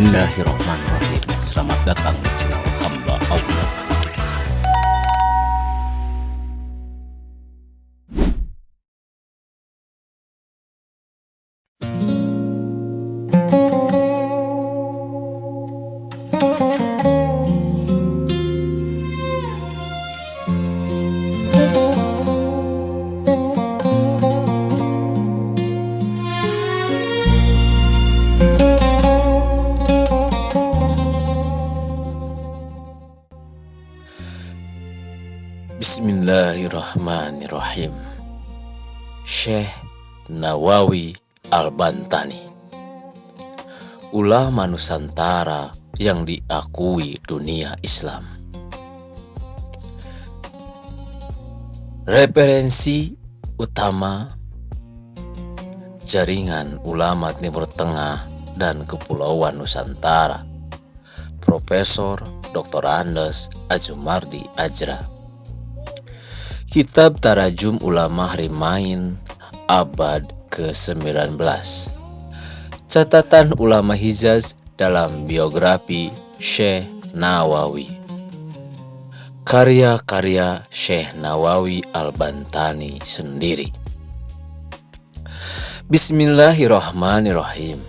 Bismillahirrahmanirrahim. Selamat datang di channel Hamba Allah. Bismillahirrahmanirrahim. Syekh Nawawi Al-Bantani, ulama Nusantara yang diakui dunia Islam. Referensi utama jaringan ulama Timur Tengah dan Kepulauan Nusantara, Profesor Dr. Andes Azumardi Ajra. Kitab Tarajum Ulama Harimain abad ke-19. Catatan ulama Hijaz dalam biografi Syekh Nawawi. Karya-karya Syekh Nawawi Al-Bantani sendiri. Bismillahirrahmanirrahim.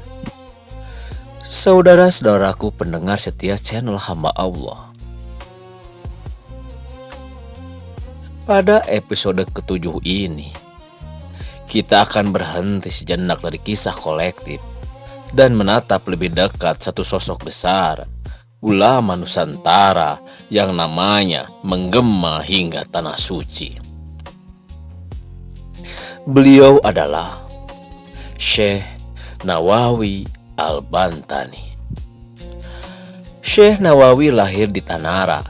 Saudara-saudaraku pendengar setia channel Hamba Allah. Pada episode ke-7 ini, kita akan berhenti sejenak dari kisah kolektif dan menatap lebih dekat satu sosok besar, ulama Nusantara yang namanya menggema hingga tanah suci. Beliau adalah Syekh Nawawi Al-Bantani. Syekh Nawawi lahir di Tanara,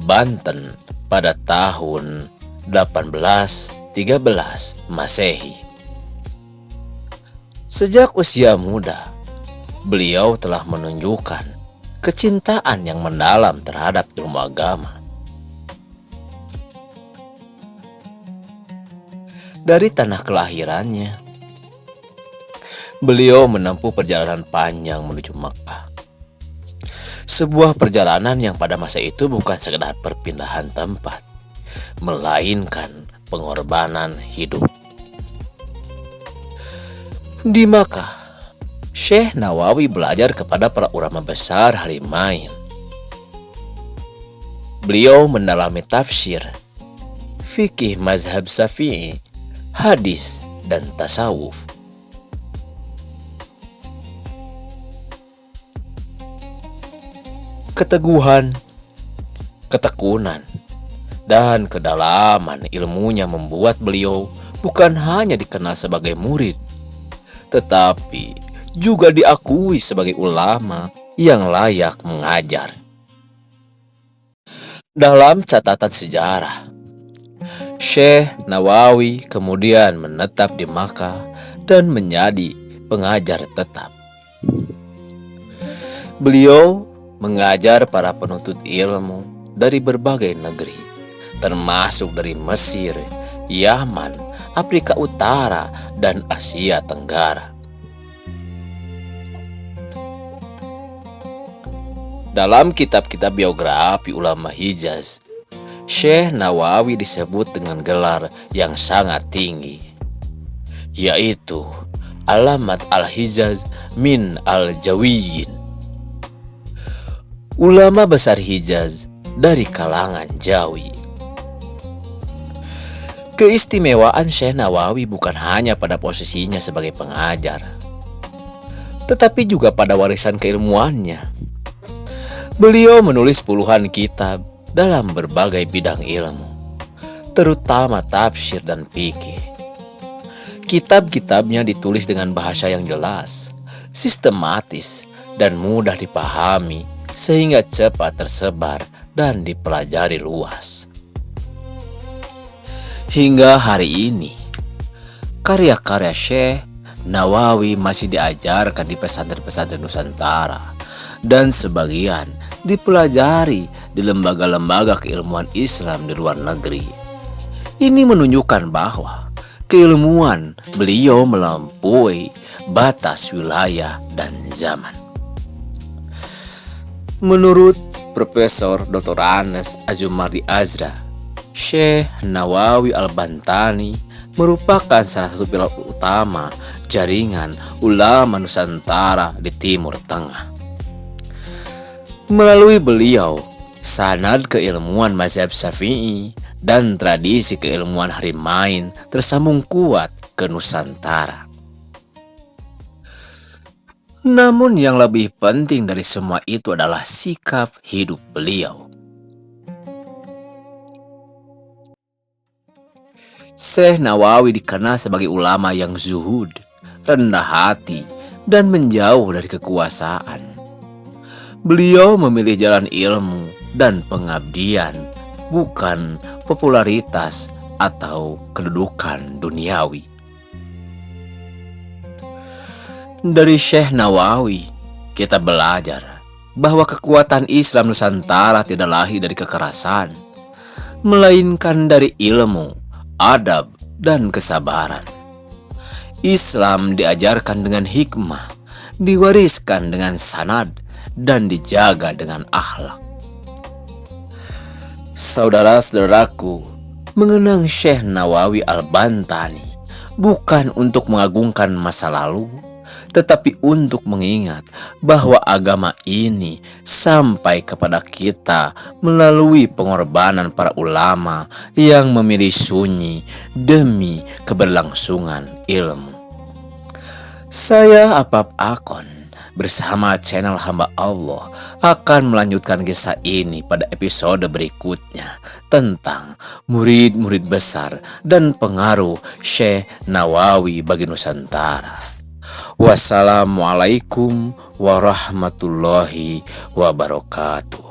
Banten pada tahun 1813 Masehi. Sejak usia muda, beliau telah menunjukkan kecintaan yang mendalam terhadap ilmu agama. Dari tanah kelahirannya, beliau menempuh perjalanan panjang menuju Makkah. Sebuah perjalanan yang pada masa itu bukan sekedar perpindahan tempat, melainkan pengorbanan hidup. Di Makkah, Syekh Nawawi belajar kepada para ulama besar Harimain. Beliau mendalami tafsir, fikih mazhab Syafi'i, hadis, dan tasawuf. Keteguhan, ketekunan, dan kedalaman ilmunya membuat beliau bukan hanya dikenal sebagai murid, tetapi juga diakui sebagai ulama yang layak mengajar. Dalam catatan sejarah, Syekh Nawawi kemudian menetap di Makkah dan menjadi pengajar tetap. Beliau mengajar para penuntut ilmu dari berbagai negeri, termasuk dari Mesir, Yaman, Afrika Utara, dan Asia Tenggara. Dalam kitab-kitab biografi ulama Hijaz, Syekh Nawawi disebut dengan gelar yang sangat tinggi, yaitu Alamat Al-Hijaz min Al-Jawiyin, ulama besar Hijaz dari kalangan Jawi. Keistimewaan Syekh Nawawi bukan hanya pada posisinya sebagai pengajar, tetapi juga pada warisan keilmuannya. Beliau menulis puluhan kitab dalam berbagai bidang ilmu, terutama tafsir dan fikih. Kitab-kitabnya ditulis dengan bahasa yang jelas, sistematis, dan mudah dipahami, sehingga cepat tersebar dan dipelajari luas. Hingga hari ini, karya-karya Syekh Nawawi masih diajarkan di pesantren-pesantren Nusantara dan sebagian dipelajari di lembaga-lembaga keilmuan Islam di luar negeri. Ini menunjukkan bahwa keilmuan beliau melampaui batas wilayah dan zaman. Menurut Profesor Dr. Anas Azumardi Azra, Syekh Nawawi Al-Bantani merupakan salah satu pilar utama jaringan ulama Nusantara di Timur Tengah. Melalui beliau, sanad keilmuan mazhab Syafi'i dan tradisi keilmuan Harimain tersambung kuat ke Nusantara. Namun yang lebih penting dari semua itu adalah sikap hidup beliau. Syekh Nawawi dikenal sebagai ulama yang zuhud, rendah hati, dan menjauh dari kekuasaan. Beliau memilih jalan ilmu dan pengabdian, bukan popularitas atau kedudukan duniawi. Dari Syekh Nawawi, kita belajar bahwa kekuatan Islam Nusantara tidak lahir dari kekerasan, melainkan dari ilmu, adab, dan kesabaran. Islam diajarkan dengan hikmah, diwariskan dengan sanad, dan dijaga dengan akhlak. Saudara-saudaraku, mengenang Syekh Nawawi Al-Bantani bukan untuk mengagungkan masa lalu, tetapi untuk mengingat bahwa agama ini sampai kepada kita melalui pengorbanan para ulama yang memilih sunyi demi keberlangsungan ilmu. Saya Apap Akon bersama channel Hamba Allah akan melanjutkan kisah ini pada episode berikutnya tentang murid-murid besar dan pengaruh Syekh Nawawi bagi Nusantara. Wassalamualaikum warahmatullahi wabarakatuh.